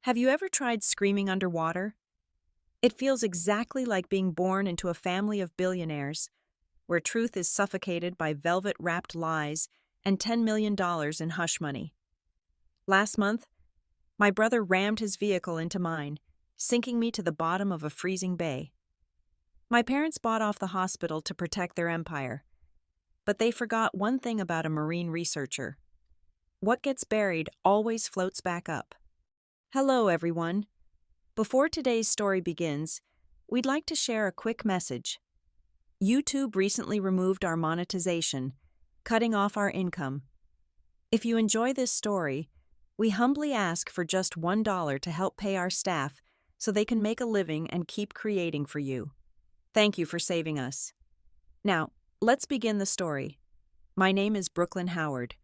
Have you ever tried screaming underwater? It feels exactly like being born into a family of billionaires, where truth is suffocated by velvet-wrapped lies and $10 million in hush money. Last month, my brother rammed his vehicle into mine, sinking me to the bottom of a freezing bay. My parents bought off the hospital to protect their empire, but they forgot one thing about a marine researcher. What gets buried always floats back up. Hello, everyone. Before today's story begins, we'd like to share a quick message. YouTube recently removed our monetization, cutting off our income. If you enjoy this story, we humbly ask for just $1 to help pay our staff so they can make a living and keep creating for you. Thank you for saving us. Now, let's begin the story. My name is Brooklyn Howard.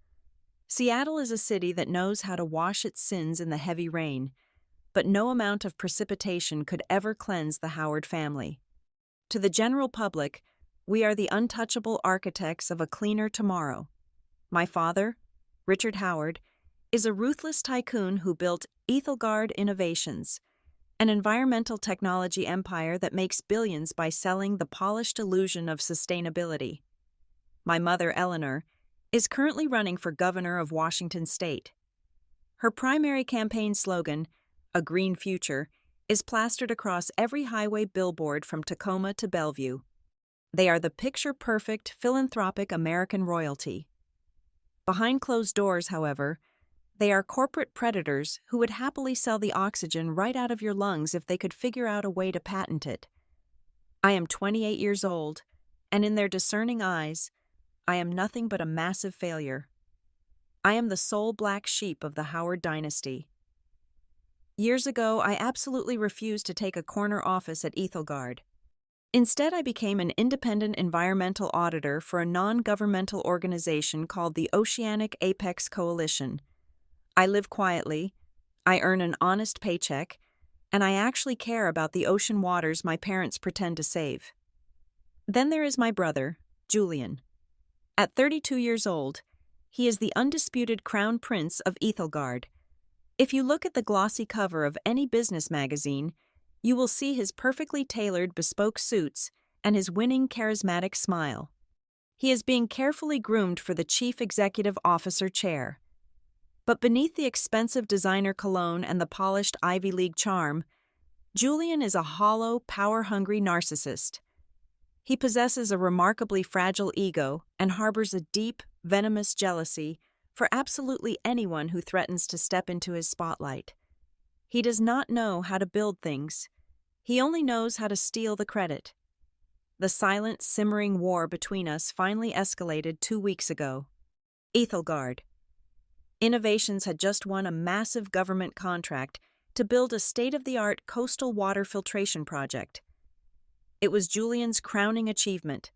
Seattle is a city that knows how to wash its sins in the heavy rain, but no amount of precipitation could ever cleanse the Howard family. To the general public, we are the untouchable architects of a cleaner tomorrow. My father, Richard Howard, is a ruthless tycoon who built Ethelgard Innovations, an environmental technology empire that makes billions by selling the polished illusion of sustainability. My mother, Eleanor, is currently running for governor of Washington State. Her primary campaign slogan, "A Green Future," is plastered across every highway billboard from Tacoma to Bellevue. They are the picture-perfect, philanthropic American royalty. Behind closed doors, however, they are corporate predators who would happily sell the oxygen right out of your lungs if they could figure out a way to patent it. I am 28 years old, and in their discerning eyes, I am nothing but a massive failure. I am the sole black sheep of the Howard dynasty. Years ago, I absolutely refused to take a corner office at Ethelgard. Instead, I became an independent environmental auditor for a non-governmental organization called the Oceanic Apex Coalition. I live quietly, I earn an honest paycheck, and I actually care about the ocean waters my parents pretend to save. Then there is my brother, Julian. At 32 years old, he is the undisputed crown prince of Ethelgard. If you look at the glossy cover of any business magazine, you will see his perfectly tailored bespoke suits and his winning charismatic smile. He is being carefully groomed for the chief executive officer chair. But beneath the expensive designer cologne and the polished Ivy League charm, Julian is a hollow, power-hungry narcissist. He possesses a remarkably fragile ego and harbors a deep, venomous jealousy for absolutely anyone who threatens to step into his spotlight. He does not know how to build things. He only knows how to steal the credit. The silent, simmering war between us finally escalated 2 weeks ago. Ethelgard Innovations had just won a massive government contract to build a state-of-the-art coastal water filtration project. It was Julian's crowning achievement,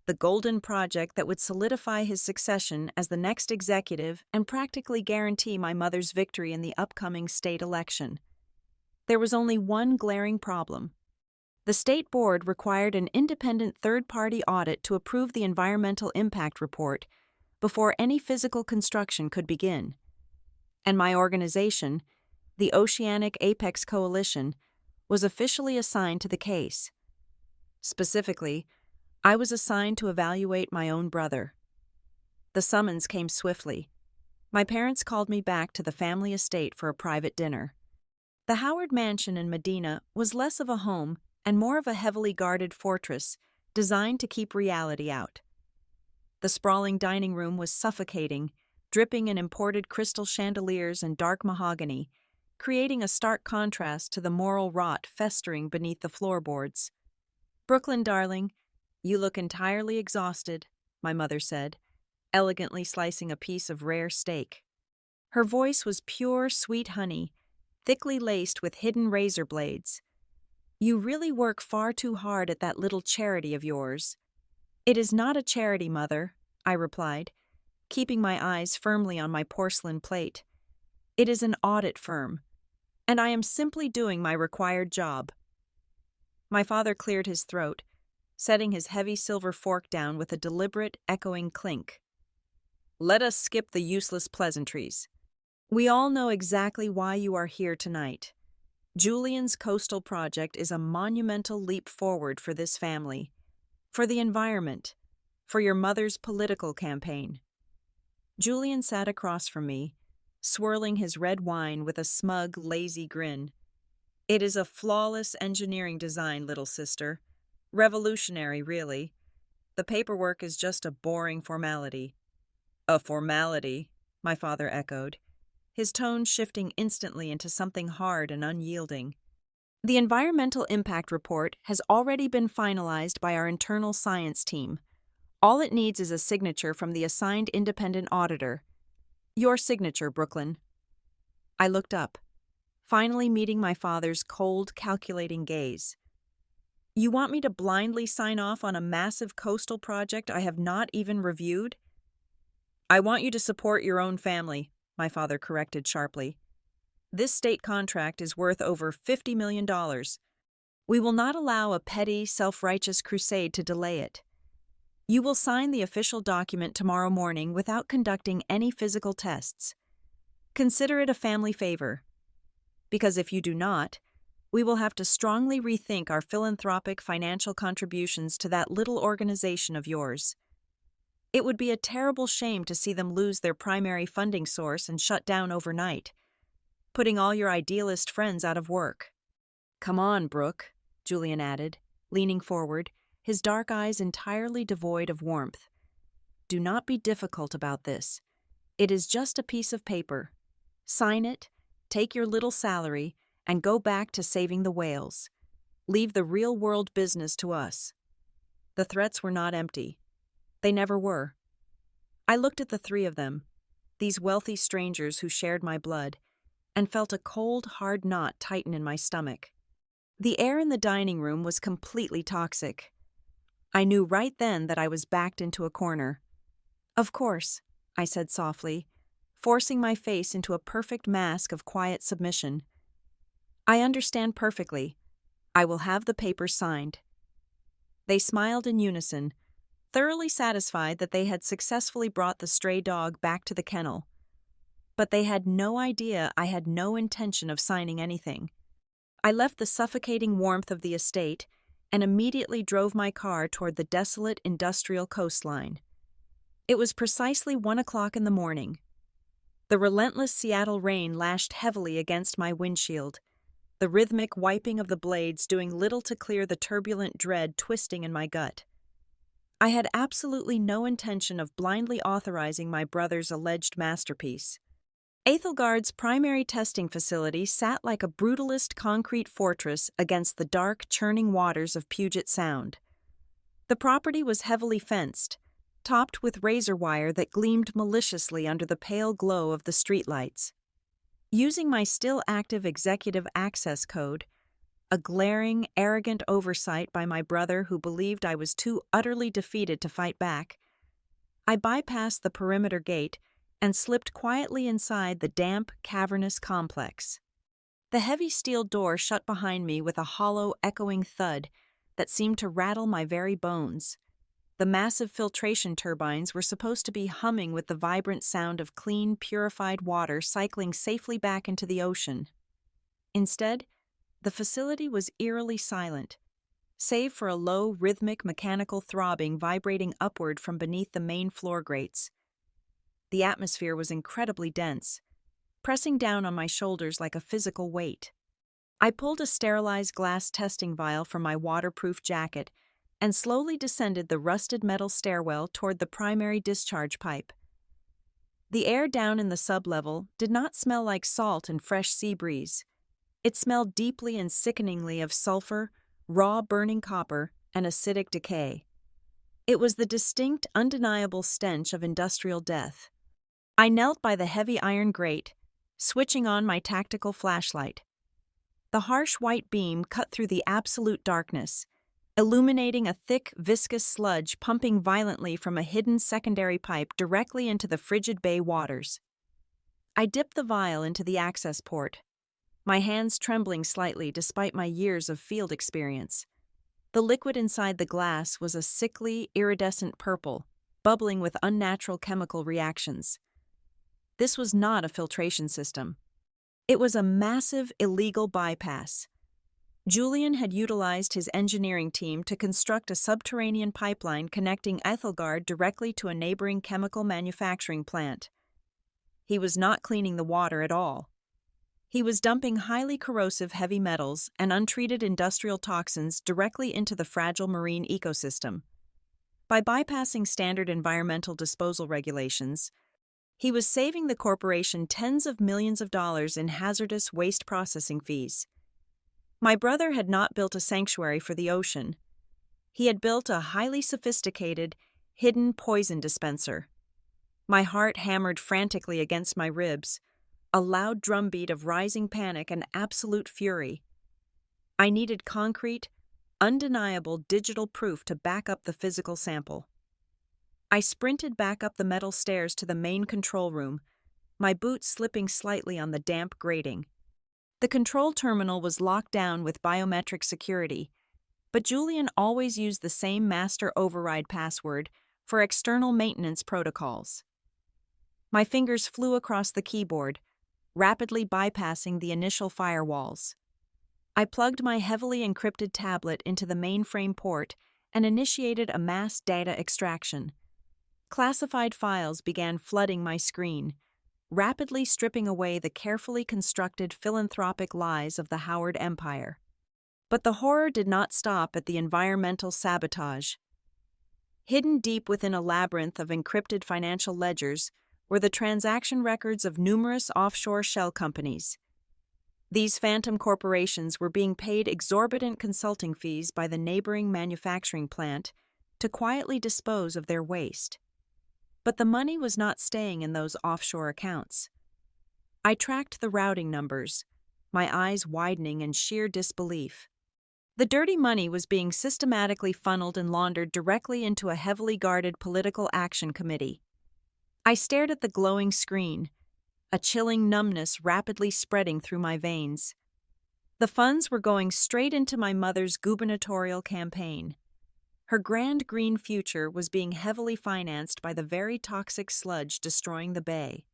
the golden project that would solidify his succession as the next executive and practically guarantee my mother's victory in the upcoming state election. There was only one glaring problem. The state board required an independent third-party audit to approve the environmental impact report before any physical construction could begin. And my organization, the Oceanic Apex Coalition, was officially assigned to the case. Specifically, I was assigned to evaluate my own brother. The summons came swiftly. My parents called me back to the family estate for a private dinner. The Howard Mansion in Medina was less of a home and more of a heavily guarded fortress designed to keep reality out. The sprawling dining room was suffocating, dripping in imported crystal chandeliers and dark mahogany, creating a stark contrast to the moral rot festering beneath the floorboards. "Brooklyn, darling, you look entirely exhausted," my mother said, elegantly slicing a piece of rare steak. Her voice was pure, sweet honey, thickly laced with hidden razor blades. "You really work far too hard at that little charity of yours." "It is not a charity, Mother," I replied, keeping my eyes firmly on my porcelain plate. "It is an audit firm, and I am simply doing my required job." My father cleared his throat, setting his heavy silver fork down with a deliberate, echoing clink. "Let us skip the useless pleasantries. We all know exactly why you are here tonight. Julian's coastal project is a monumental leap forward for this family, for the environment, for your mother's political campaign. Julian sat across from me, swirling his red wine with a smug, lazy grin. It is a flawless engineering design, little sister. Revolutionary, really. The paperwork is just a boring formality. A formality, my father echoed, his tone shifting instantly into something hard and unyielding. The environmental impact report has already been finalized by our internal science team. All it needs is a signature from the assigned independent auditor. Your signature, Brooklyn. I looked up, finally meeting my father's cold, calculating gaze. You want me to blindly sign off on a massive coastal project I have not even reviewed? I want you to support your own family, my father corrected sharply. This state contract is worth over $50 million. We will not allow a petty, self-righteous crusade to delay it. You will sign the official document tomorrow morning without conducting any physical tests. Consider it a family favor. Because if you do not, we will have to strongly rethink our philanthropic financial contributions to that little organization of yours. It would be a terrible shame to see them lose their primary funding source and shut down overnight, putting all your idealist friends out of work. Come on, Brooke, Julian added, leaning forward, his dark eyes entirely devoid of warmth. Do not be difficult about this. It is just a piece of paper. Sign it, take your little salary, and go back to saving the whales. Leave the real-world business to us. The threats were not empty. They never were. I looked at the three of them, these wealthy strangers who shared my blood, and felt a cold, hard knot tighten in my stomach. The air in the dining room was completely toxic. I knew right then that I was backed into a corner. Of course, I said softly, forcing my face into a perfect mask of quiet submission. I understand perfectly. I will have the papers signed. They smiled in unison, thoroughly satisfied that they had successfully brought the stray dog back to the kennel. But they had no idea I had no intention of signing anything. I left the suffocating warmth of the estate and immediately drove my car toward the desolate industrial coastline. It was precisely 1 o'clock in the morning. The relentless Seattle rain lashed heavily against my windshield, the rhythmic wiping of the blades doing little to clear the turbulent dread twisting in my gut. I had absolutely no intention of blindly authorizing my brother's alleged masterpiece. Ethelgard's primary testing facility sat like a brutalist concrete fortress against the dark, churning waters of Puget Sound. The property was heavily fenced, topped with razor wire that gleamed maliciously under the pale glow of the streetlights. Using my still active executive access code, a glaring, arrogant oversight by my brother who believed I was too utterly defeated to fight back, I bypassed the perimeter gate and slipped quietly inside the damp, cavernous complex. The heavy steel door shut behind me with a hollow, echoing thud that seemed to rattle my very bones. The massive filtration turbines were supposed to be humming with the vibrant sound of clean, purified water cycling safely back into the ocean. Instead, the facility was eerily silent, save for a low, rhythmic mechanical throbbing vibrating upward from beneath the main floor grates. The atmosphere was incredibly dense, pressing down on my shoulders like a physical weight. I pulled a sterilized glass testing vial from my waterproof jacket and slowly descended the rusted metal stairwell toward the primary discharge pipe. The air down in the sublevel did not smell like salt and fresh sea breeze. It smelled deeply and sickeningly of sulfur, raw burning copper, and acidic decay. It was the distinct, undeniable stench of industrial death. I knelt by the heavy iron grate, switching on my tactical flashlight. The harsh white beam cut through the absolute darkness, illuminating a thick, viscous sludge pumping violently from a hidden secondary pipe directly into the frigid bay waters. I dipped the vial into the access port, my hands trembling slightly despite my years of field experience. The liquid inside the glass was a sickly, iridescent purple, bubbling with unnatural chemical reactions. This was not a filtration system. It was a massive, illegal bypass. Julian had utilized his engineering team to construct a subterranean pipeline connecting Ethelgard directly to a neighboring chemical manufacturing plant. He was not cleaning the water at all. He was dumping highly corrosive heavy metals and untreated industrial toxins directly into the fragile marine ecosystem. By bypassing standard environmental disposal regulations, he was saving the corporation tens of millions of dollars in hazardous waste processing fees. My brother had not built a sanctuary for the ocean. He had built a highly sophisticated, hidden poison dispenser. My heart hammered frantically against my ribs, a loud drumbeat of rising panic and absolute fury. I needed concrete, undeniable digital proof to back up the physical sample. I sprinted back up the metal stairs to the main control room, my boots slipping slightly on the damp grating. The control terminal was locked down with biometric security, but Julian always used the same master override password for external maintenance protocols. My fingers flew across the keyboard, rapidly bypassing the initial firewalls. I plugged my heavily encrypted tablet into the mainframe port and initiated a mass data extraction. Classified files began flooding my screen, rapidly stripping away the carefully constructed philanthropic lies of the Howard Empire. But the horror did not stop at the environmental sabotage. Hidden deep within a labyrinth of encrypted financial ledgers were the transaction records of numerous offshore shell companies. These phantom corporations were being paid exorbitant consulting fees by the neighboring manufacturing plant to quietly dispose of their waste. But the money was not staying in those offshore accounts. I tracked the routing numbers, my eyes widening in sheer disbelief. The dirty money was being systematically funneled and laundered directly into a heavily guarded political action committee. I stared at the glowing screen, a chilling numbness rapidly spreading through my veins. The funds were going straight into my mother's gubernatorial campaign. Her grand green future was being heavily financed by the very toxic sludge destroying the bay.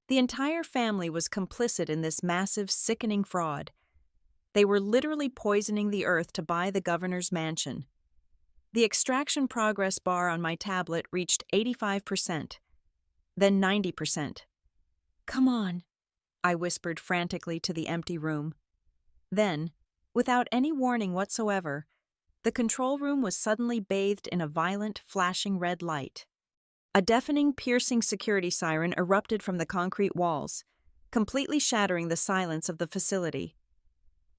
The entire family was complicit in this massive, sickening fraud. They were literally poisoning the earth to buy the governor's mansion. The extraction progress bar on my tablet reached 85%. Then 90%. "Come on," I whispered frantically to the empty room. Then, without any warning whatsoever, the control room was suddenly bathed in a violent, flashing red light. A deafening, piercing security siren erupted from the concrete walls, completely shattering the silence of the facility.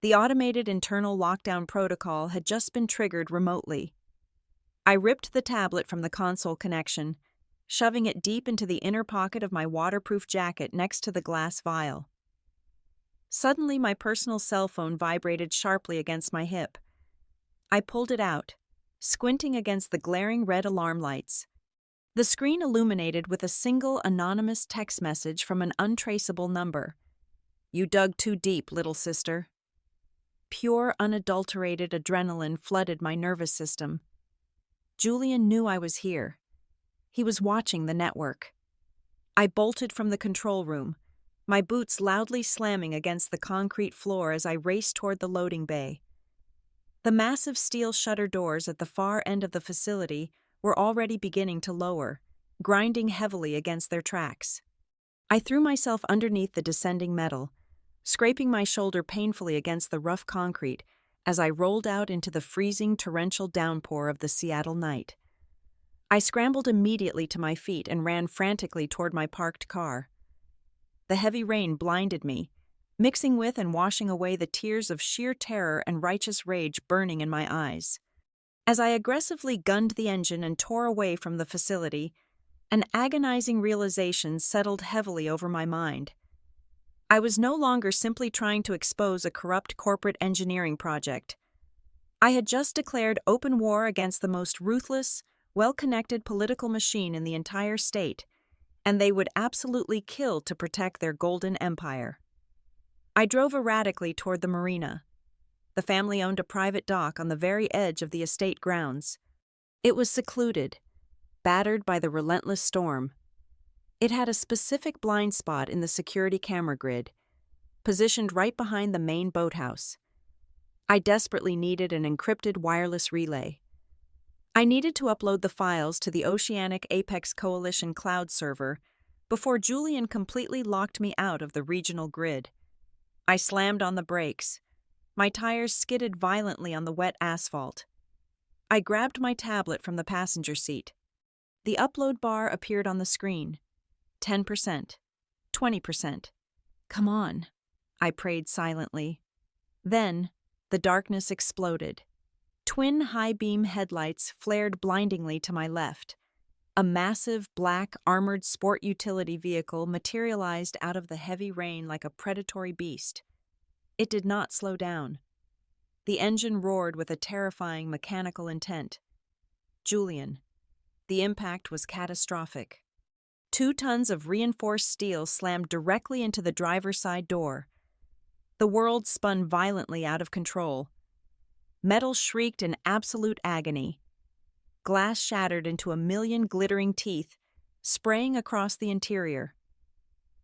The automated internal lockdown protocol had just been triggered remotely. I ripped the tablet from the console connection, shoving it deep into the inner pocket of my waterproof jacket next to the glass vial. Suddenly, my personal cell phone vibrated sharply against my hip. I pulled it out, squinting against the glaring red alarm lights. The screen illuminated with a single anonymous text message from an untraceable number. "You dug too deep, little sister." Pure, unadulterated adrenaline flooded my nervous system. Julian knew I was here. He was watching the network. I bolted from the control room, my boots loudly slamming against the concrete floor as I raced toward the loading bay. The massive steel shutter doors at the far end of the facility were already beginning to lower, grinding heavily against their tracks. I threw myself underneath the descending metal, scraping my shoulder painfully against the rough concrete as I rolled out into the freezing torrential downpour of the Seattle night. I scrambled immediately to my feet and ran frantically toward my parked car. The heavy rain blinded me, mixing with and washing away the tears of sheer terror and righteous rage burning in my eyes. As I aggressively gunned the engine and tore away from the facility, an agonizing realization settled heavily over my mind. I was no longer simply trying to expose a corrupt corporate engineering project. I had just declared open war against the most ruthless, well-connected political machine in the entire state, and they would absolutely kill to protect their golden empire. I drove erratically toward the marina. The family owned a private dock on the very edge of the estate grounds. It was secluded, battered by the relentless storm. It had a specific blind spot in the security camera grid, positioned right behind the main boathouse. I desperately needed an encrypted wireless relay. I needed to upload the files to the Oceanic Apex Coalition cloud server before Julian completely locked me out of the regional grid. I slammed on the brakes. My tires skidded violently on the wet asphalt. I grabbed my tablet from the passenger seat. The upload bar appeared on the screen. 10%. 20%. Come on, I prayed silently. Then, the darkness exploded. Twin high-beam headlights flared blindingly to my left. A massive, black, armored sport utility vehicle materialized out of the heavy rain like a predatory beast. It did not slow down. The engine roared with a terrifying mechanical intent. Julian. The impact was catastrophic. 2 tons of reinforced steel slammed directly into the driver's side door. The world spun violently out of control. Metal shrieked in absolute agony. Glass shattered into a million glittering teeth, spraying across the interior.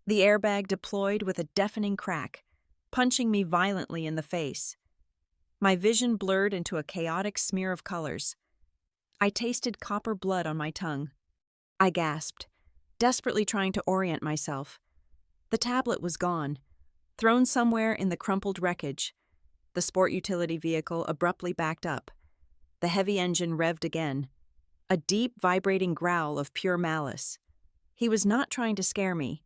The airbag deployed with a deafening crack, punching me violently in the face. My vision blurred into a chaotic smear of colors. I tasted copper blood on my tongue. I gasped, desperately trying to orient myself. The tablet was gone, thrown somewhere in the crumpled wreckage. The sport utility vehicle abruptly backed up. The heavy engine revved again. A deep, vibrating growl of pure malice. He was not trying to scare me.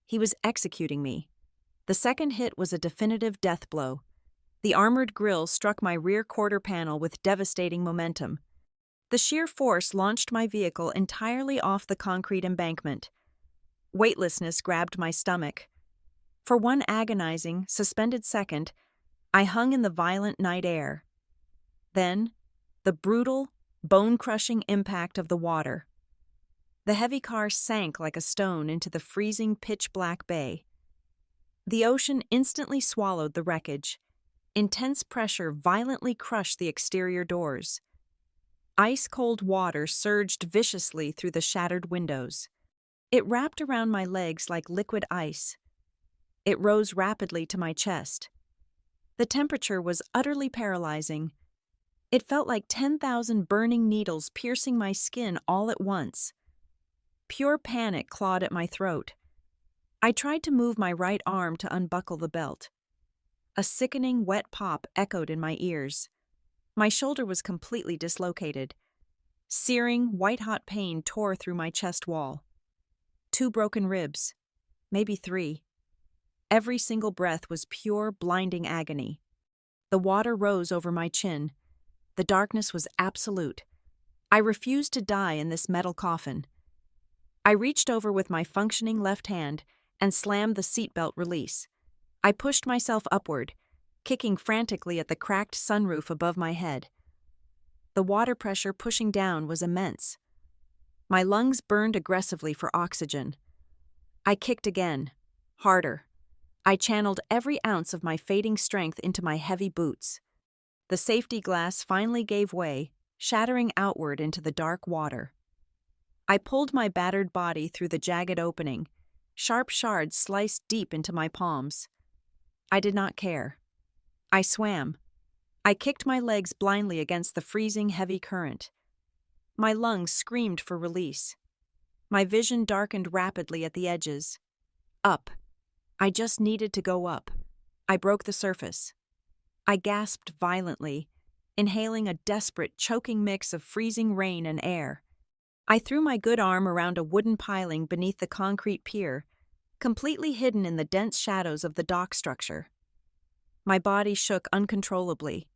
He was executing me. The second hit was a definitive death blow. The armored grille struck my rear quarter panel with devastating momentum. The sheer force launched my vehicle entirely off the concrete embankment. Weightlessness grabbed my stomach. For one agonizing, suspended second, I hung in the violent night air. Then, the brutal, bone-crushing impact of the water. The heavy car sank like a stone into the freezing pitch-black bay. The ocean instantly swallowed the wreckage. Intense pressure violently crushed the exterior doors. Ice-cold water surged viciously through the shattered windows. It wrapped around my legs like liquid ice. It rose rapidly to my chest. The temperature was utterly paralyzing. It felt like 10,000 burning needles piercing my skin all at once. Pure panic clawed at my throat. I tried to move my right arm to unbuckle the belt. A sickening wet pop echoed in my ears. My shoulder was completely dislocated. Searing, white-hot pain tore through my chest wall. 2 broken ribs, maybe 3. Every single breath was pure, blinding agony. The water rose over my chin. The darkness was absolute. I refused to die in this metal coffin. I reached over with my functioning left hand and slammed the seatbelt release. I pushed myself upward, kicking frantically at the cracked sunroof above my head. The water pressure pushing down was immense. My lungs burned aggressively for oxygen. I kicked again, harder. I channeled every ounce of my fading strength into my heavy boots. The safety glass finally gave way, shattering outward into the dark water. I pulled my battered body through the jagged opening. Sharp shards sliced deep into my palms. I did not care. I swam. I kicked my legs blindly against the freezing, heavy current. My lungs screamed for release. My vision darkened rapidly at the edges. Up. I just needed to go up. I broke the surface. I gasped violently, inhaling a desperate, choking mix of freezing rain and air. I threw my good arm around a wooden piling beneath the concrete pier, completely hidden in the dense shadows of the dock structure. My body shook uncontrollably.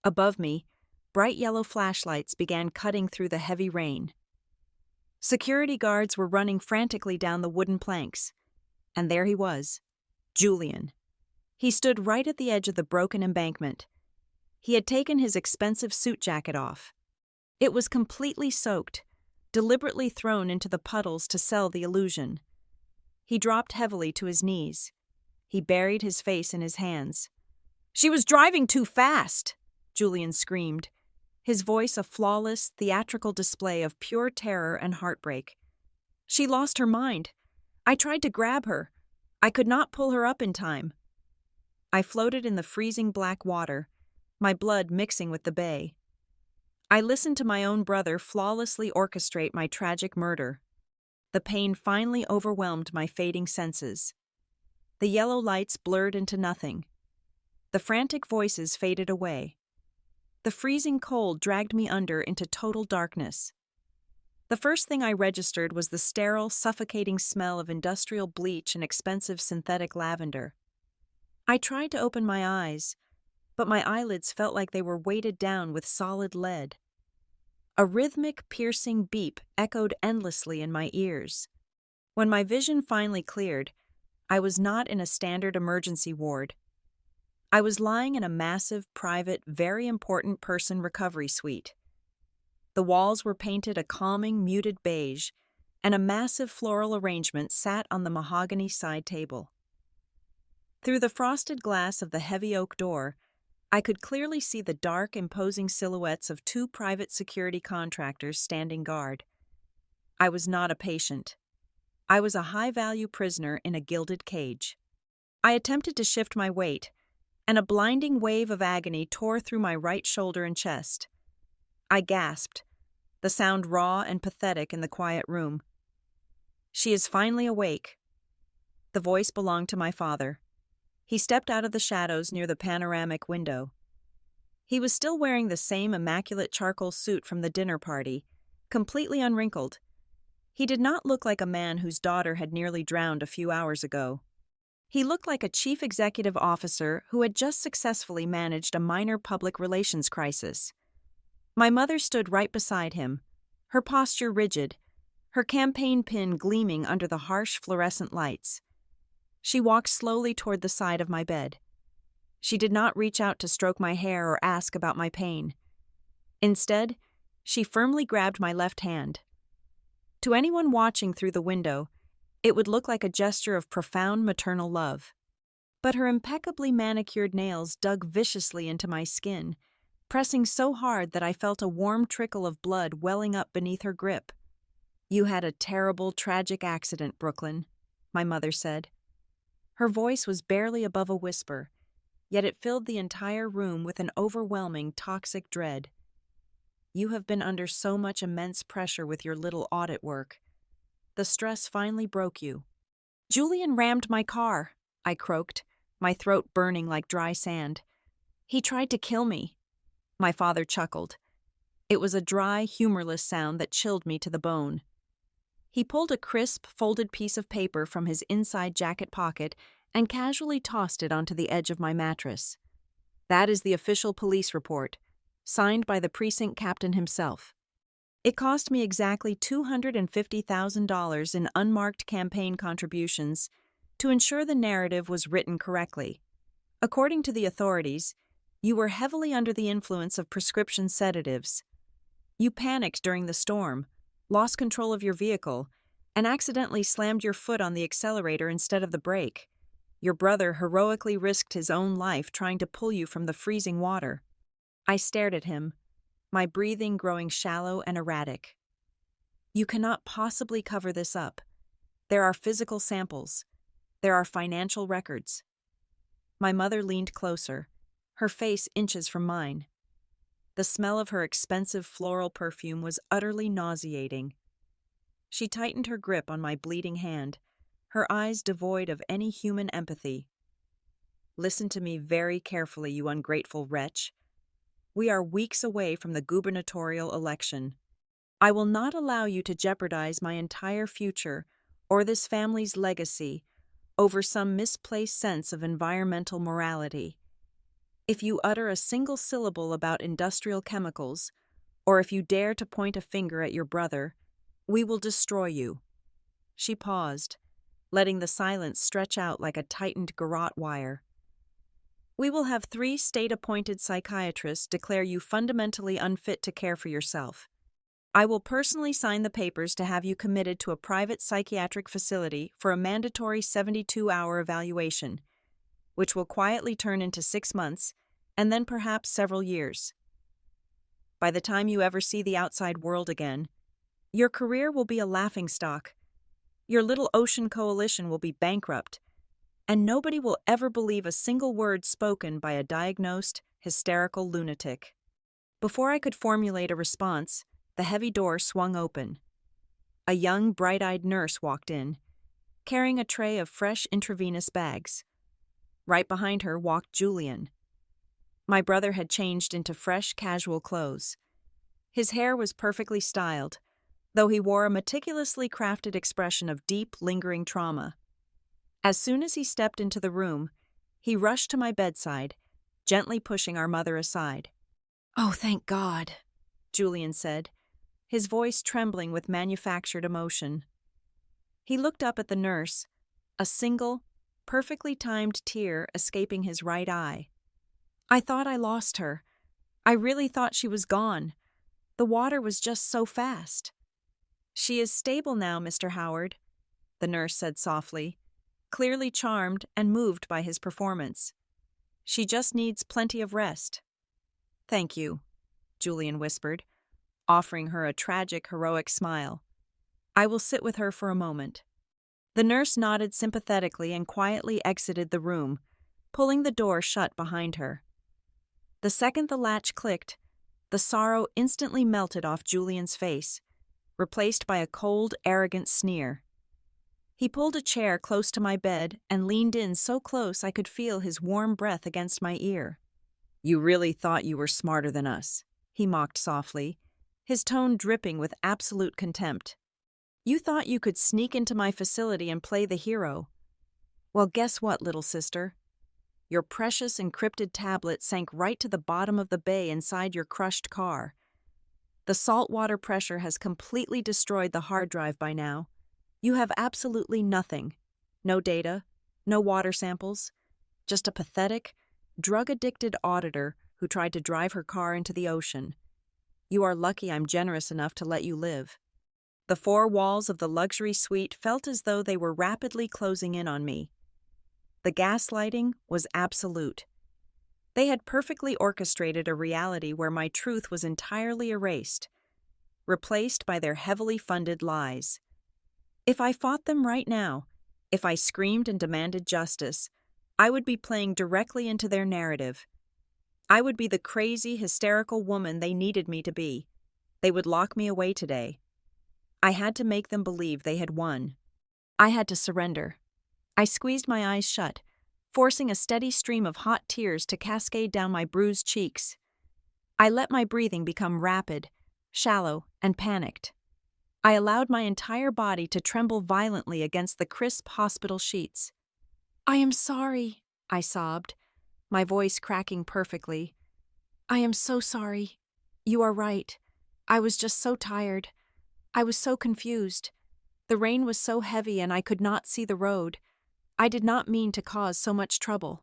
Above me, bright yellow flashlights began cutting through the heavy rain. Security guards were running frantically down the wooden planks. And there he was, Julian. He stood right at the edge of the broken embankment. He had taken his expensive suit jacket off. It was completely soaked, deliberately thrown into the puddles to sell the illusion. He dropped heavily to his knees. He buried his face in his hands. "She was driving too fast!" Julian screamed, his voice a flawless, theatrical display of pure terror and heartbreak. "She lost her mind. I tried to grab her. I could not pull her up in time. I floated in the freezing black water, my blood mixing with the bay. I listened to my own brother flawlessly orchestrate my tragic murder. The pain finally overwhelmed my fading senses. The yellow lights blurred into nothing. The frantic voices faded away. The freezing cold dragged me under into total darkness. The first thing I registered was the sterile, suffocating smell of industrial bleach and expensive synthetic lavender. I tried to open my eyes, but my eyelids felt like they were weighted down with solid lead. A rhythmic, piercing beep echoed endlessly in my ears. When my vision finally cleared, I was not in a standard emergency ward. I was lying in a massive, private, very important person recovery suite. The walls were painted a calming, muted beige, and a massive floral arrangement sat on the mahogany side table. Through the frosted glass of the heavy oak door, I could clearly see the dark, imposing silhouettes of two private security contractors standing guard. I was not a patient. I was a high-value prisoner in a gilded cage. I attempted to shift my weight, and a blinding wave of agony tore through my right shoulder and chest. I gasped, the sound raw and pathetic in the quiet room. "She is finally awake." The voice belonged to my father. He stepped out of the shadows near the panoramic window. He was still wearing the same immaculate charcoal suit from the dinner party, completely unwrinkled. He did not look like a man whose daughter had nearly drowned a few hours ago. He looked like a chief executive officer who had just successfully managed a minor public relations crisis. My mother stood right beside him, her posture rigid, her campaign pin gleaming under the harsh fluorescent lights. She walked slowly toward the side of my bed. She did not reach out to stroke my hair or ask about my pain. Instead, she firmly grabbed my left hand. To anyone watching through the window, it would look like a gesture of profound maternal love. But her impeccably manicured nails dug viciously into my skin, pressing so hard that I felt a warm trickle of blood welling up beneath her grip. "You had a terrible, tragic accident, Brooklyn," my mother said. Her voice was barely above a whisper, yet it filled the entire room with an overwhelming, toxic dread. "You have been under so much immense pressure with your little audit work. The stress finally broke you." "Julian rammed my car," I croaked, my throat burning like dry sand. "He tried to kill me." My father chuckled. It was a dry, humorless sound that chilled me to the bone. He pulled a crisp, folded piece of paper from his inside jacket pocket and casually tossed it onto the edge of my mattress. "That is the official police report, signed by the precinct captain himself." It cost me exactly $250,000 in unmarked campaign contributions to ensure the narrative was written correctly. According to the authorities, you were heavily under the influence of prescription sedatives. You panicked during the storm, lost control of your vehicle, and accidentally slammed your foot on the accelerator instead of the brake. Your brother heroically risked his own life trying to pull you from the freezing water. I stared at him, my breathing growing shallow and erratic. "You cannot possibly cover this up. There are physical samples. There are financial records." My mother leaned closer, her face inches from mine. The smell of her expensive floral perfume was utterly nauseating. She tightened her grip on my bleeding hand, her eyes devoid of any human empathy. "Listen to me very carefully, you ungrateful wretch. We are weeks away from the gubernatorial election. I will not allow you to jeopardize my entire future or this family's legacy over some misplaced sense of environmental morality. If you utter a single syllable about industrial chemicals, or if you dare to point a finger at your brother, we will destroy you." She paused, letting the silence stretch out like a tightened garrote wire. "We will have 3 state-appointed psychiatrists declare you fundamentally unfit to care for yourself. I will personally sign the papers to have you committed to a private psychiatric facility for a mandatory 72-hour evaluation, which will quietly turn into 6 months, and then perhaps several years. By the time you ever see the outside world again, your career will be a laughingstock. Your little ocean coalition will be bankrupt, and nobody will ever believe a single word spoken by a diagnosed, hysterical lunatic. Before I could formulate a response, the heavy door swung open. A young, bright-eyed nurse walked in, carrying a tray of fresh intravenous bags. Right behind her walked Julian. My brother had changed into fresh, casual clothes. His hair was perfectly styled, though he wore a meticulously crafted expression of deep, lingering trauma. As soon as he stepped into the room, he rushed to my bedside, gently pushing our mother aside. "Oh, thank God," Julian said, his voice trembling with manufactured emotion. He looked up at the nurse, a single, perfectly timed tear escaping his right eye. "I thought I lost her. I really thought she was gone. The water was just so fast." "She is stable now, Mr. Howard," the nurse said softly, clearly charmed and moved by his performance. "She just needs plenty of rest." "Thank you," Julian whispered, offering her a tragic, heroic smile. "I will sit with her for a moment." The nurse nodded sympathetically and quietly exited the room, pulling the door shut behind her. The second the latch clicked, the sorrow instantly melted off Julian's face, replaced by a cold, arrogant sneer. He pulled a chair close to my bed and leaned in so close I could feel his warm breath against my ear. "You really thought you were smarter than us," he mocked softly, his tone dripping with absolute contempt. "You thought you could sneak into my facility and play the hero. Well, guess what, little sister? Your precious encrypted tablet sank right to the bottom of the bay inside your crushed car. The saltwater pressure has completely destroyed the hard drive by now. You have absolutely nothing. No data, no water samples, just a pathetic, drug-addicted auditor who tried to drive her car into the ocean. You are lucky I'm generous enough to let you live." The four walls of the luxury suite felt as though they were rapidly closing in on me. The gaslighting was absolute. They had perfectly orchestrated a reality where my truth was entirely erased, replaced by their heavily funded lies. If I fought them right now, if I screamed and demanded justice, I would be playing directly into their narrative. I would be the crazy, hysterical woman they needed me to be. They would lock me away today. I had to make them believe they had won. I had to surrender. I squeezed my eyes shut, forcing a steady stream of hot tears to cascade down my bruised cheeks. I let my breathing become rapid, shallow, and panicked. I allowed my entire body to tremble violently against the crisp hospital sheets. "I am sorry," I sobbed, my voice cracking perfectly. "I am so sorry. You are right. I was just so tired. I was so confused. The rain was so heavy and I could not see the road. I did not mean to cause so much trouble."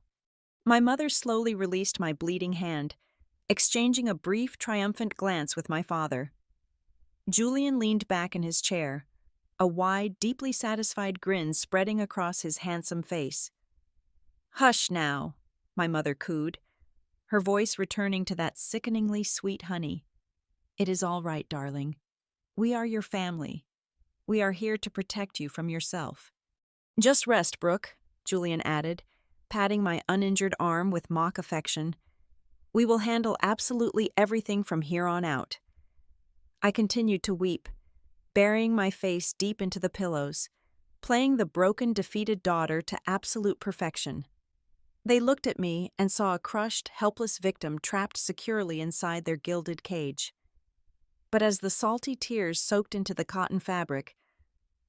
My mother slowly released my bleeding hand, exchanging a brief, triumphant glance with my father. Julian leaned back in his chair, a wide, deeply satisfied grin spreading across his handsome face. "Hush now," my mother cooed, her voice returning to that sickeningly sweet honey. "It is all right, darling. We are your family. We are here to protect you from yourself." "Just rest, Brooke," Julian added, patting my uninjured arm with mock affection. "We will handle absolutely everything from here on out." I continued to weep, burying my face deep into the pillows, playing the broken, defeated daughter to absolute perfection. They looked at me and saw a crushed, helpless victim trapped securely inside their gilded cage. But as the salty tears soaked into the cotton fabric,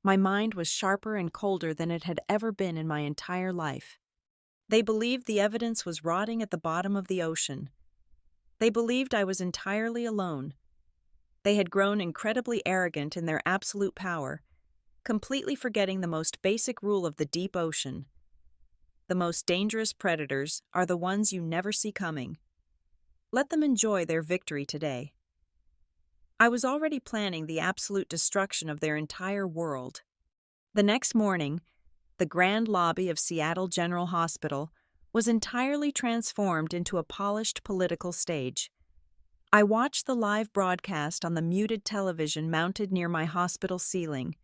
my mind was sharper and colder than it had ever been in my entire life. They believed the evidence was rotting at the bottom of the ocean. They believed I was entirely alone. They had grown incredibly arrogant in their absolute power, completely forgetting the most basic rule of the deep ocean. The most dangerous predators are the ones you never see coming. Let them enjoy their victory today. I was already planning the absolute destruction of their entire world. The next morning, the grand lobby of Seattle General Hospital was entirely transformed into a polished political stage. I watched the live broadcast on the muted television mounted near my hospital ceiling.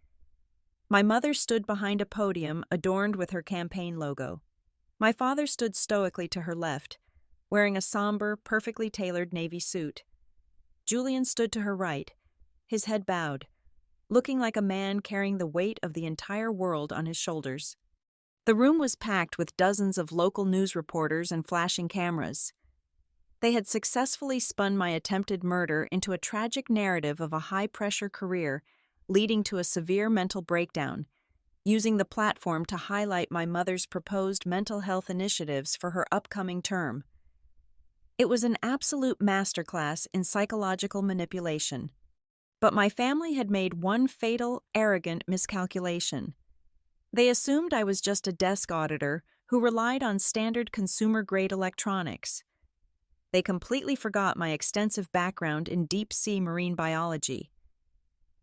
My mother stood behind a podium adorned with her campaign logo. My father stood stoically to her left, wearing a somber, perfectly tailored navy suit. Julian stood to her right, his head bowed, looking like a man carrying the weight of the entire world on his shoulders. The room was packed with dozens of local news reporters and flashing cameras. They had successfully spun my attempted murder into a tragic narrative of a high-pressure career leading to a severe mental breakdown, using the platform to highlight my mother's proposed mental health initiatives for her upcoming term. It was an absolute masterclass in psychological manipulation. But my family had made one fatal, arrogant miscalculation. They assumed I was just a desk auditor who relied on standard consumer-grade electronics. They completely forgot my extensive background in deep-sea marine biology.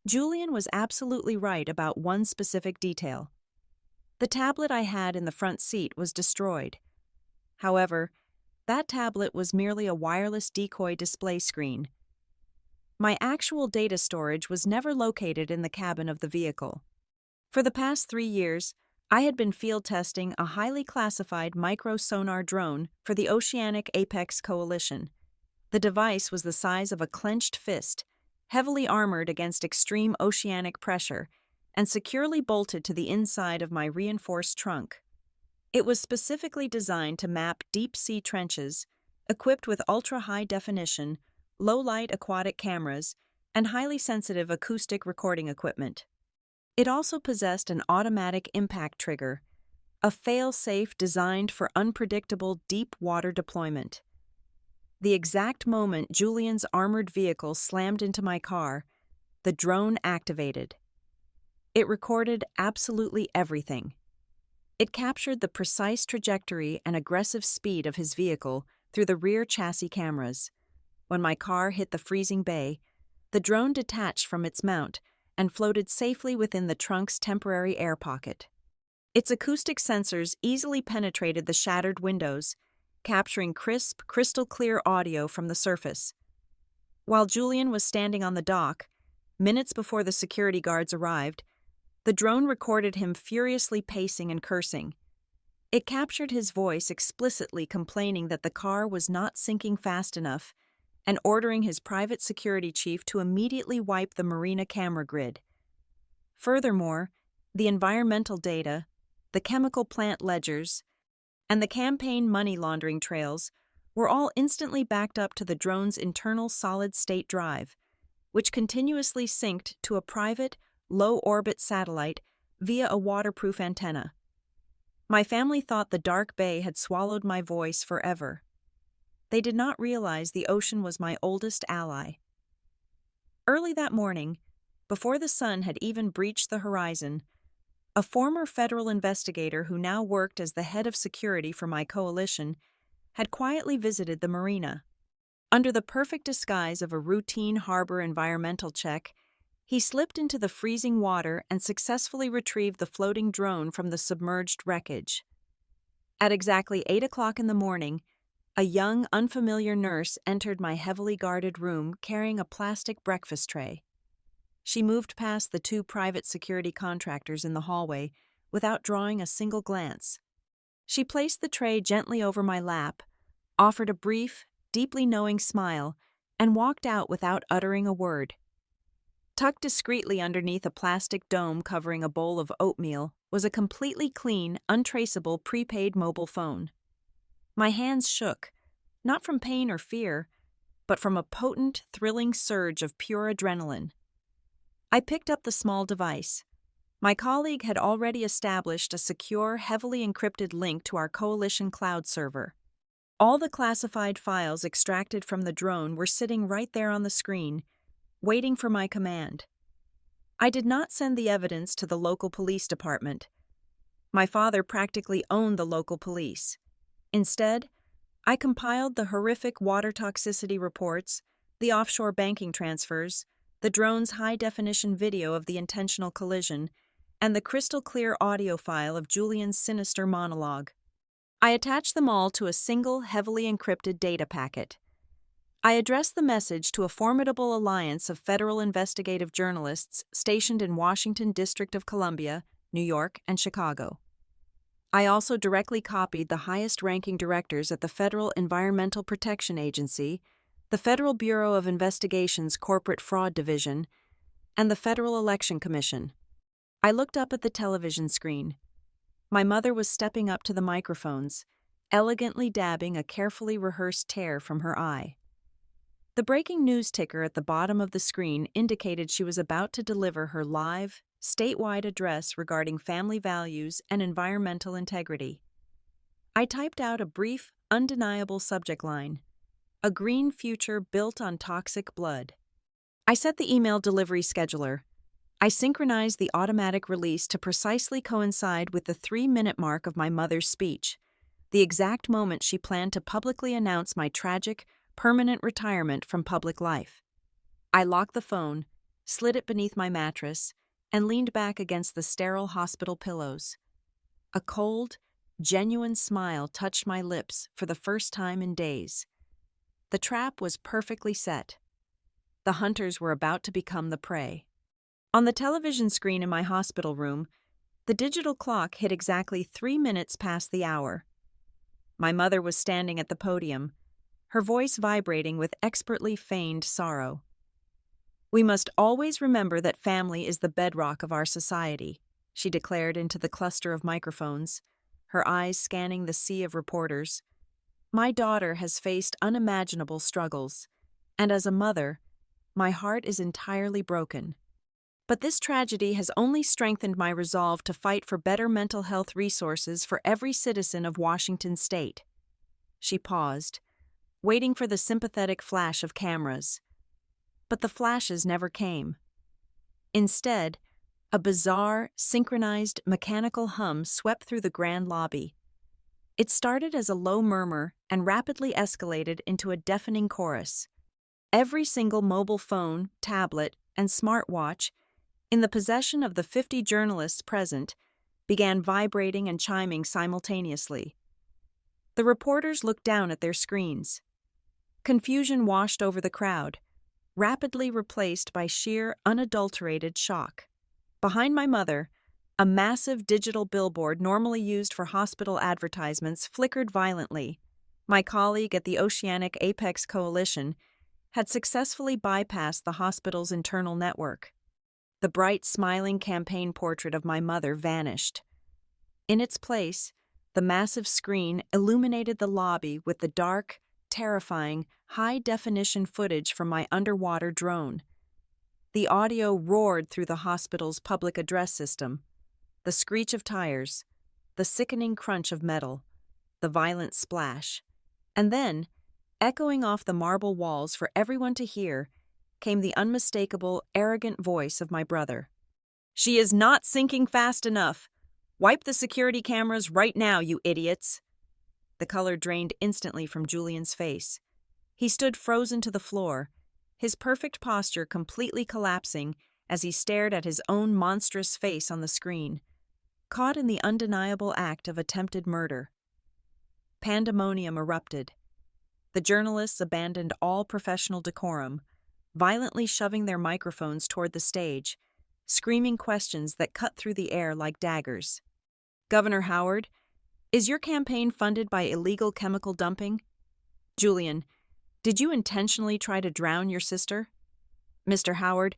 Julian was absolutely right about one specific detail. The tablet I had in the front seat was destroyed. However, that tablet was merely a wireless decoy display screen. My actual data storage was never located in the cabin of the vehicle. For the past 3 years, I had been field testing a highly classified microsonar drone for the Oceanic Apex Coalition. The device was the size of a clenched fist, heavily armored against extreme oceanic pressure, and securely bolted to the inside of my reinforced trunk. It was specifically designed to map deep-sea trenches, equipped with ultra-high definition, low-light aquatic cameras, and highly sensitive acoustic recording equipment. It also possessed an automatic impact trigger, a fail-safe designed for unpredictable deep water deployment. The exact moment Julian's armored vehicle slammed into my car, the drone activated. It recorded absolutely everything. It captured the precise trajectory and aggressive speed of his vehicle through the rear chassis cameras. When my car hit the freezing bay, the drone detached from its mount and floated safely within the trunk's temporary air pocket. Its acoustic sensors easily penetrated the shattered windows, capturing crisp, crystal-clear audio from the surface. While Julian was standing on the dock, minutes before the security guards arrived, the drone recorded him furiously pacing and cursing. It captured his voice explicitly complaining that the car was not sinking fast enough and ordering his private security chief to immediately wipe the marina camera grid. Furthermore, the environmental data, the chemical plant ledgers, and the campaign money laundering trails were all instantly backed up to the drone's internal solid-state drive, which continuously synced to a private, low-orbit satellite via a waterproof antenna. My family thought the dark bay had swallowed my voice forever. They did not realize the ocean was my oldest ally. Early that morning, before the sun had even breached the horizon, a former federal investigator who now worked as the head of security for my coalition had quietly visited the marina. Under the perfect disguise of a routine harbor environmental check, he slipped into the freezing water and successfully retrieved the floating drone from the submerged wreckage. At exactly 8 o'clock in the morning, a young, unfamiliar nurse entered my heavily guarded room carrying a plastic breakfast tray. She moved past the 2 private security contractors in the hallway without drawing a single glance. She placed the tray gently over my lap, offered a brief, deeply knowing smile, and walked out without uttering a word. Tucked discreetly underneath a plastic dome covering a bowl of oatmeal was a completely clean, untraceable prepaid mobile phone. My hands shook, not from pain or fear, but from a potent, thrilling surge of pure adrenaline. I picked up the small device. My colleague had already established a secure, heavily encrypted link to our coalition cloud server. All the classified files extracted from the drone were sitting right there on the screen, waiting for my command. I did not send the evidence to the local police department. My father practically owned the local police. Instead, I compiled the horrific water toxicity reports, the offshore banking transfers, the drone's high-definition video of the intentional collision, and the crystal-clear audio file of Julian's sinister monologue. I attached them all to a single, heavily encrypted data packet. I addressed the message to a formidable alliance of federal investigative journalists stationed in Washington, District of Columbia, New York, and Chicago. I also directly copied the highest-ranking directors at the Federal Environmental Protection Agency, the Federal Bureau of Investigation's Corporate Fraud Division, and the Federal Election Commission. I looked up at the television screen. My mother was stepping up to the microphones, elegantly dabbing a carefully rehearsed tear from her eye. The breaking news ticker at the bottom of the screen indicated she was about to deliver her live, statewide address regarding family values and environmental integrity. I typed out a brief, undeniable subject line: "A green future built on toxic blood." I set the email delivery scheduler. I synchronized the automatic release to precisely coincide with the 3-minute mark of my mother's speech, the exact moment she planned to publicly announce my tragic, permanent retirement from public life. I locked the phone, slid it beneath my mattress, and leaned back against the sterile hospital pillows. A cold, genuine smile touched my lips for the first time in days. The trap was perfectly set. The hunters were about to become the prey. On the television screen in my hospital room, the digital clock hit exactly 3 minutes past the hour. My mother was standing at the podium, her voice vibrating with expertly feigned sorrow. "We must always remember that family is the bedrock of our society," she declared into the cluster of microphones, her eyes scanning the sea of reporters. "My daughter has faced unimaginable struggles, and as a mother, my heart is entirely broken. But this tragedy has only strengthened my resolve to fight for better mental health resources for every citizen of Washington state." She paused, waiting for the sympathetic flash of cameras. But the flashes never came. Instead, a bizarre, synchronized, mechanical hum swept through the grand lobby. It started as a low murmur and rapidly escalated into a deafening chorus. Every single mobile phone, tablet, and smartwatch in the possession of the 50 journalists present began vibrating and chiming simultaneously. The reporters looked down at their screens. Confusion washed over the crowd, rapidly replaced by sheer, unadulterated shock. Behind my mother, a massive digital billboard normally used for hospital advertisements flickered violently. My colleague at the Oceanic Apex Coalition had successfully bypassed the hospital's internal network. The bright, smiling campaign portrait of my mother vanished. In its place, the massive screen illuminated the lobby with the dark, terrifying, high-definition footage from my underwater drone. The audio roared through the hospital's public address system. The screech of tires, the sickening crunch of metal, the violent splash. And then, echoing off the marble walls for everyone to hear, came the unmistakable, arrogant voice of my brother. "She is not sinking fast enough. Wipe the security cameras right now, you idiots." The color drained instantly from Julian's face. He stood frozen to the floor, his perfect posture completely collapsing as he stared at his own monstrous face on the screen, caught in the undeniable act of attempted murder. Pandemonium erupted. The journalists abandoned all professional decorum, violently shoving their microphones toward the stage, screaming questions that cut through the air like daggers. "Governor Howard, is your campaign funded by illegal chemical dumping? Julian, did you intentionally try to drown your sister? Mr. Howard,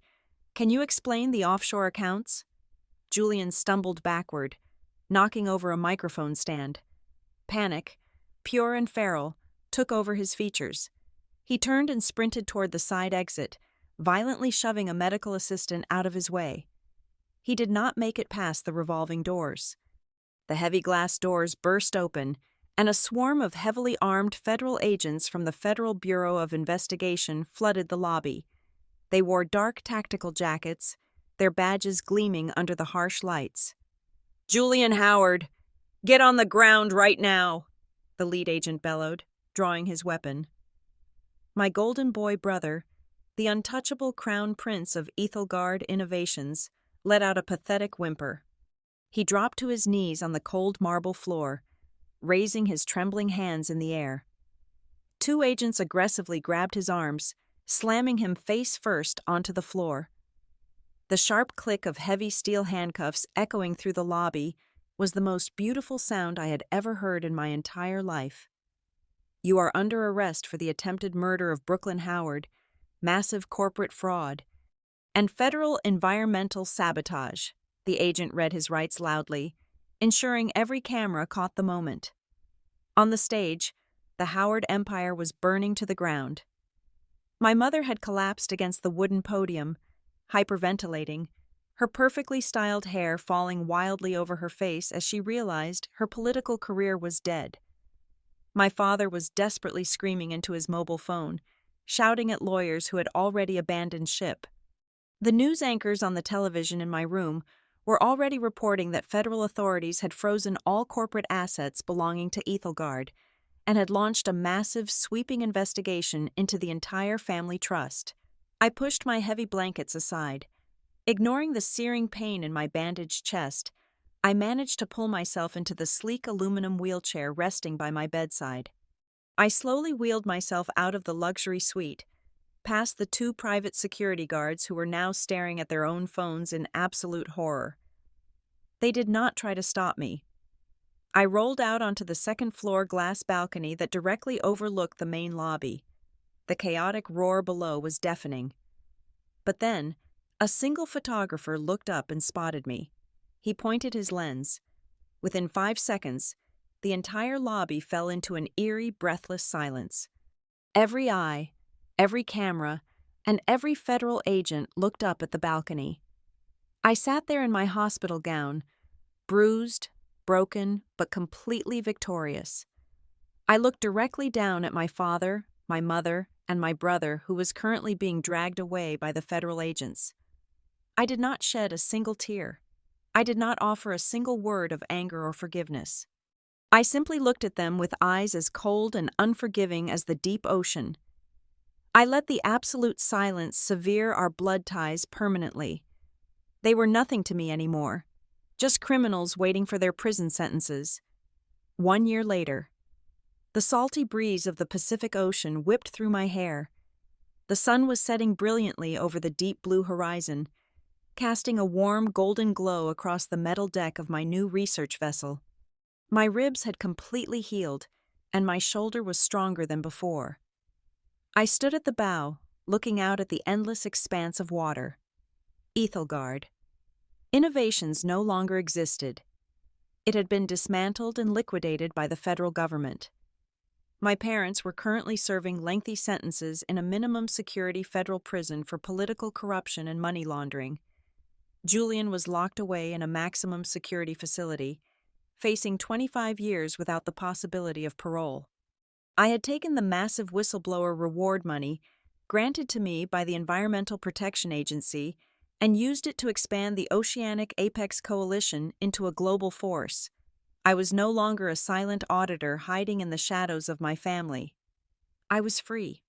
can you explain the offshore accounts?" Julian stumbled backward, knocking over a microphone stand. Panic, pure and feral, took over his features. He turned and sprinted toward the side exit, violently shoving a medical assistant out of his way. He did not make it past the revolving doors. The heavy glass doors burst open, and a swarm of heavily armed federal agents from the Federal Bureau of Investigation flooded the lobby. They wore dark tactical jackets, their badges gleaming under the harsh lights. "Julian Howard, get on the ground right now," the lead agent bellowed, drawing his weapon. My golden boy brother, the untouchable crown prince of Ethelgard Innovations, let out a pathetic whimper. He dropped to his knees on the cold marble floor, raising his trembling hands in the air. Two agents aggressively grabbed his arms, slamming him face first onto the floor. The sharp click of heavy steel handcuffs echoing through the lobby was the most beautiful sound I had ever heard in my entire life. "You are under arrest for the attempted murder of Brooklyn Howard, massive corporate fraud, and federal environmental sabotage," the agent read his rights loudly, ensuring every camera caught the moment. On the stage, the Howard empire was burning to the ground. My mother had collapsed against the wooden podium, hyperventilating, her perfectly styled hair falling wildly over her face as she realized her political career was dead. My father was desperately screaming into his mobile phone, shouting at lawyers who had already abandoned ship. The news anchors on the television in my room were already reporting that federal authorities had frozen all corporate assets belonging to Ethelgard and had launched a massive, sweeping investigation into the entire family trust. I pushed my heavy blankets aside. Ignoring the searing pain in my bandaged chest, I managed to pull myself into the sleek aluminum wheelchair resting by my bedside. I slowly wheeled myself out of the luxury suite, past the two private security guards who were now staring at their own phones in absolute horror. They did not try to stop me. I rolled out onto the second-floor glass balcony that directly overlooked the main lobby. The chaotic roar below was deafening. But then, a single photographer looked up and spotted me. He pointed his lens. Within 5 seconds, the entire lobby fell into an eerie, breathless silence. Every eye, every camera, and every federal agent looked up at the balcony. I sat there in my hospital gown, bruised, broken, but completely victorious. I looked directly down at my father, my mother, and my brother, who was currently being dragged away by the federal agents. I did not shed a single tear. I did not offer a single word of anger or forgiveness. I simply looked at them with eyes as cold and unforgiving as the deep ocean. I let the absolute silence sever our blood ties permanently. They were nothing to me anymore, just criminals waiting for their prison sentences. 1 year later, the salty breeze of the Pacific Ocean whipped through my hair. The sun was setting brilliantly over the deep blue horizon, casting a warm golden glow across the metal deck of my new research vessel. My ribs had completely healed, and my shoulder was stronger than before. I stood at the bow, looking out at the endless expanse of water. Ethelgard. Innovations no longer existed. It had been dismantled and liquidated by the federal government. My parents were currently serving lengthy sentences in a minimum security federal prison for political corruption and money laundering. Julian was locked away in a maximum security facility, facing 25 years without the possibility of parole. I had taken the massive whistleblower reward money granted to me by the Environmental Protection Agency and used it to expand the Oceanic Apex Coalition into a global force. I was no longer a silent auditor hiding in the shadows of my family. I was free.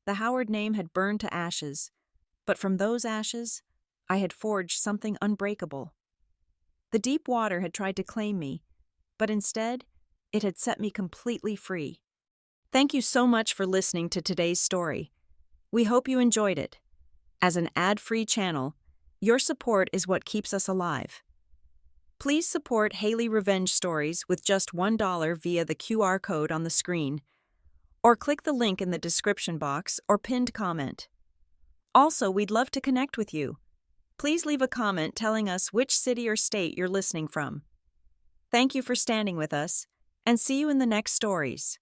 The Howard name had burned to ashes, but from those ashes, I had forged something unbreakable. The deep water had tried to claim me, but instead, it had set me completely free. Thank you so much for listening to today's story. We hope you enjoyed it. As an ad-free channel, your support is what keeps us alive. Please support Haley Revenge Stories with just $1 via the QR code on the screen, or click the link in the description box or pinned comment. Also, we'd love to connect with you. Please leave a comment telling us which city or state you're listening from. Thank you for standing with us, and see you in the next stories.